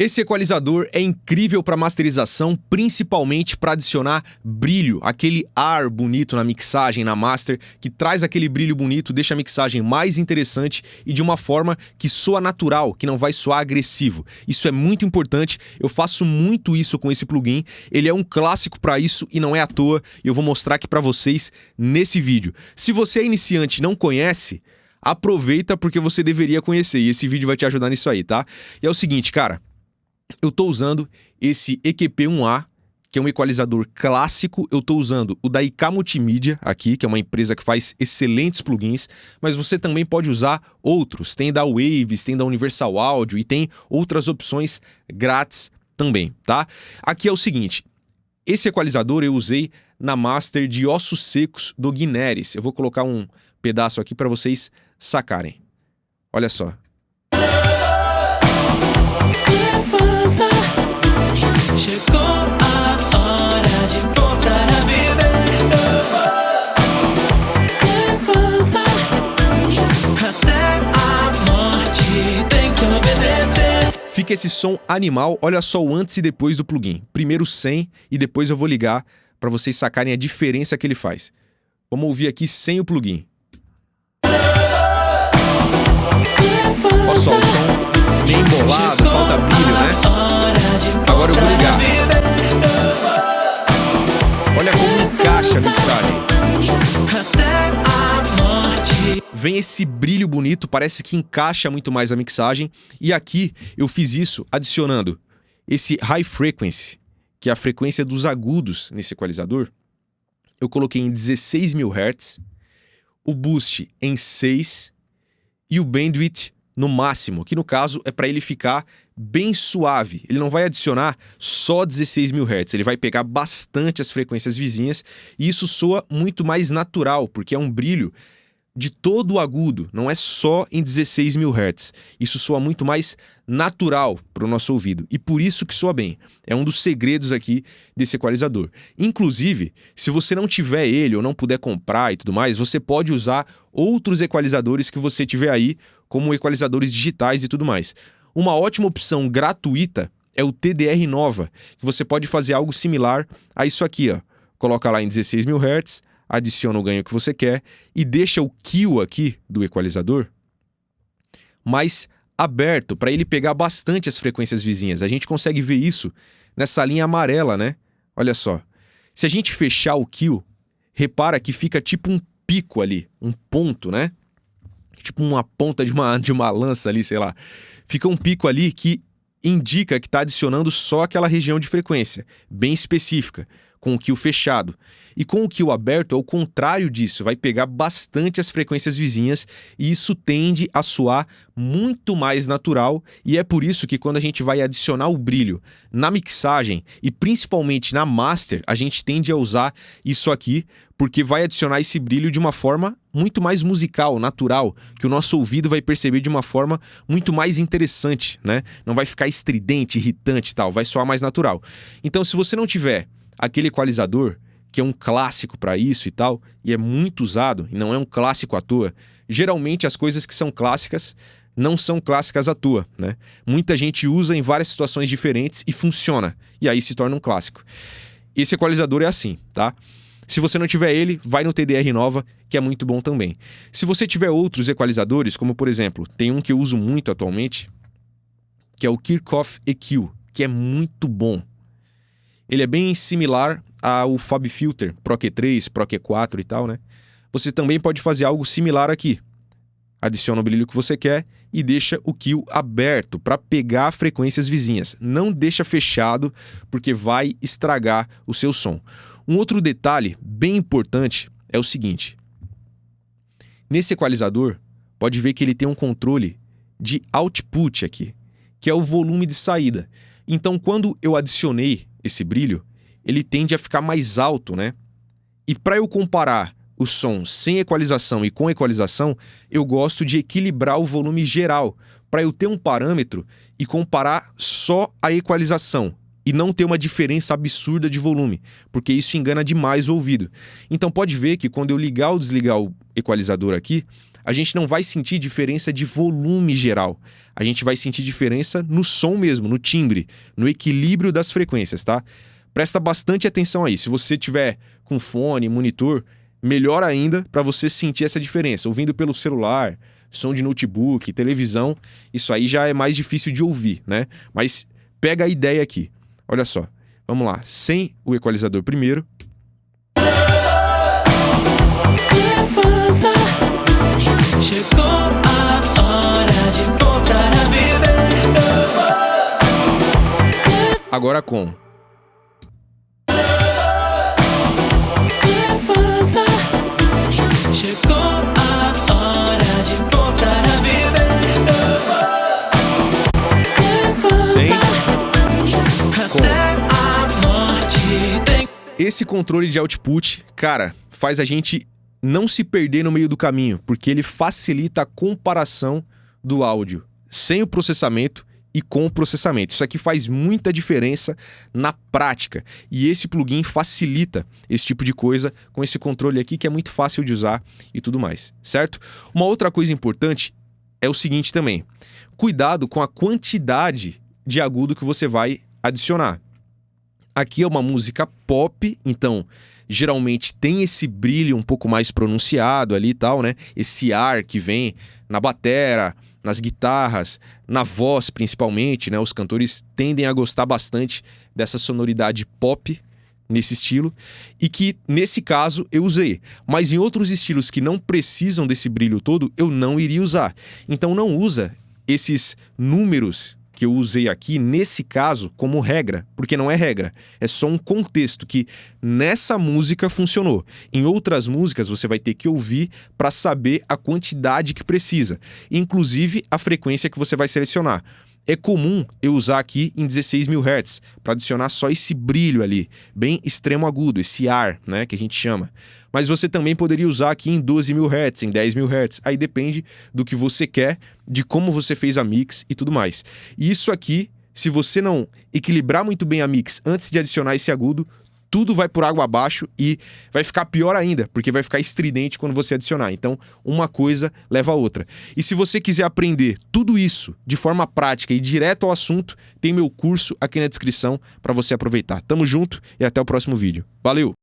Esse equalizador é incrível para masterização, principalmente para adicionar brilho, aquele ar bonito na mixagem, na master, que traz aquele brilho bonito, deixa a mixagem mais interessante e de uma forma que soa natural, que não vai soar agressivo. Isso é muito importante, eu faço muito isso com esse plugin, ele é um clássico para isso e não é à toa, e eu vou mostrar aqui para vocês nesse vídeo. Se você é iniciante e não conhece, aproveita porque você deveria conhecer, e esse vídeo vai te ajudar nisso aí, tá? E é o seguinte, cara. Eu estou usando esse EQP1A, que é um equalizador clássico. Eu estou usando o da IK Multimídia aqui, que é uma empresa que faz excelentes plugins, mas você também pode usar outros. Tem da Waves, tem da Universal Audio e tem outras opções grátis também, tá? Aqui é o seguinte, esse equalizador eu usei na master de Ossos Secos do Guineres. Eu vou colocar um pedaço aqui para vocês sacarem. Olha só. Chegou a hora de voltar a viver. Levanta, até a morte tem que obedecer. Fica esse som animal, olha só o antes e depois do plugin. Primeiro sem e depois eu vou ligar para vocês sacarem a diferença que ele faz. Vamos ouvir aqui sem o plugin. Olha só o som bem embolado, falta brilho, né? Agora eu vou ligar. Olha como encaixa a mixagem. Vem esse brilho bonito, parece que encaixa muito mais a mixagem. E aqui eu fiz isso adicionando esse High Frequency, que é a frequência dos agudos nesse equalizador. Eu coloquei em 16.000 Hz, o Boost em 6 e o Bandwidth no máximo, que no caso é para ele ficar bem suave. Ele não vai adicionar só 16.000 Hz, ele vai pegar bastante as frequências vizinhas e isso soa muito mais natural, porque é um brilho de todo o agudo, não é só em 16.000 Hz. Isso soa muito mais natural para o nosso ouvido e por isso que soa bem. É um dos segredos aqui desse equalizador. Inclusive, se você não tiver ele ou não puder comprar e tudo mais, você pode usar outros equalizadores que você tiver aí, como equalizadores digitais e tudo mais. Uma ótima opção gratuita é o TDR Nova, que você pode fazer algo similar a isso aqui, ó. Coloca lá em 16.000 Hz, adiciona o ganho que você quer e deixa o kill aqui do equalizador mais aberto para ele pegar bastante as frequências vizinhas. A gente consegue ver isso nessa linha amarela, né? Olha só. Se a gente fechar o kill, repara que fica tipo um pico ali, um ponto, né? Tipo uma ponta de uma lança ali, sei lá. Fica um pico ali que indica que está adicionando só aquela região de frequência, bem específica, com o kill fechado. E com o kill aberto é o contrário disso, vai pegar bastante as frequências vizinhas e isso tende a soar muito mais natural e é por isso que quando a gente vai adicionar o brilho na mixagem e principalmente na master, a gente tende a usar isso aqui porque vai adicionar esse brilho de uma forma muito mais musical, natural, que o nosso ouvido vai perceber de uma forma muito mais interessante, né? Não vai ficar estridente, irritante e tal, vai soar mais natural. Então se você não tiver aquele equalizador, que é um clássico para isso e tal, e é muito usado, e não é um clássico à toa, geralmente as coisas que são clássicas não são clássicas à toa, né? Muita gente usa em várias situações diferentes e funciona, e aí se torna um clássico. Esse equalizador é assim, tá? Se você não tiver ele, vai no TDR Nova, que é muito bom também. Se você tiver outros equalizadores, como por exemplo, tem um que eu uso muito atualmente, que é o Kirchhoff EQ, que é muito bom. Ele é bem similar ao FabFilter Pro Q3, Pro Q4 e tal, né? Você também pode fazer algo similar aqui. Adiciona o brilho que você quer e deixa o kill aberto para pegar frequências vizinhas. Não deixa fechado porque vai estragar o seu som. Um outro detalhe bem importante é o seguinte. Nesse equalizador, pode ver que ele tem um controle de output aqui, que é o volume de saída. Então, quando eu adicionei esse brilho, ele tende a ficar mais alto, né? E para eu comparar o som sem equalização e com equalização, eu gosto de equilibrar o volume geral, para eu ter um parâmetro e comparar só a equalização e não ter uma diferença absurda de volume, porque isso engana demais o ouvido. Então pode ver que quando eu ligar ou desligar o equalizador aqui, a gente não vai sentir diferença de volume geral. A gente vai sentir diferença no som mesmo, no timbre, no equilíbrio das frequências, tá? Presta bastante atenção aí. Se você tiver com fone, monitor, melhor ainda para você sentir essa diferença. Ouvindo pelo celular, som de notebook, televisão, isso aí já é mais difícil de ouvir, né? Mas pega a ideia aqui. Olha só. Vamos lá. Sem o equalizador primeiro. Chegou a hora de voltar a viver. Agora com. Chegou a hora de voltar a viver. Sem. Até a morte tem. Esse controle de output, cara, faz a gente não se perder no meio do caminho, porque ele facilita a comparação do áudio sem o processamento e com o processamento. Isso aqui faz muita diferença na prática e esse plugin facilita esse tipo de coisa com esse controle aqui que é muito fácil de usar e tudo mais, certo? Uma outra coisa importante é o seguinte também: cuidado com a quantidade de agudo que você vai adicionar. Aqui é uma música pop, então geralmente tem esse brilho um pouco mais pronunciado ali e tal, né? Esse ar que vem na batera, nas guitarras, na voz principalmente, né? Os cantores tendem a gostar bastante dessa sonoridade pop nesse estilo e que, nesse caso, eu usei. Mas em outros estilos que não precisam desse brilho todo, eu não iria usar. Então não usa esses números que eu usei aqui, nesse caso, como regra, porque não é regra, é só um contexto que nessa música funcionou. Em outras músicas você vai ter que ouvir para saber a quantidade que precisa, inclusive a frequência que você vai selecionar. É comum eu usar aqui em 16.000 Hz, para adicionar só esse brilho ali, bem extremo agudo, esse ar, né, que a gente chama. Mas você também poderia usar aqui em 12.000 Hz, em 10.000 Hz. Aí depende do que você quer, de como você fez a mix e tudo mais. E isso aqui, se você não equilibrar muito bem a mix antes de adicionar esse agudo, tudo vai por água abaixo e vai ficar pior ainda, porque vai ficar estridente quando você adicionar. Então, uma coisa leva a outra. E se você quiser aprender tudo isso de forma prática e direto ao assunto, tem meu curso aqui na descrição para você aproveitar. Tamo junto e até o próximo vídeo. Valeu!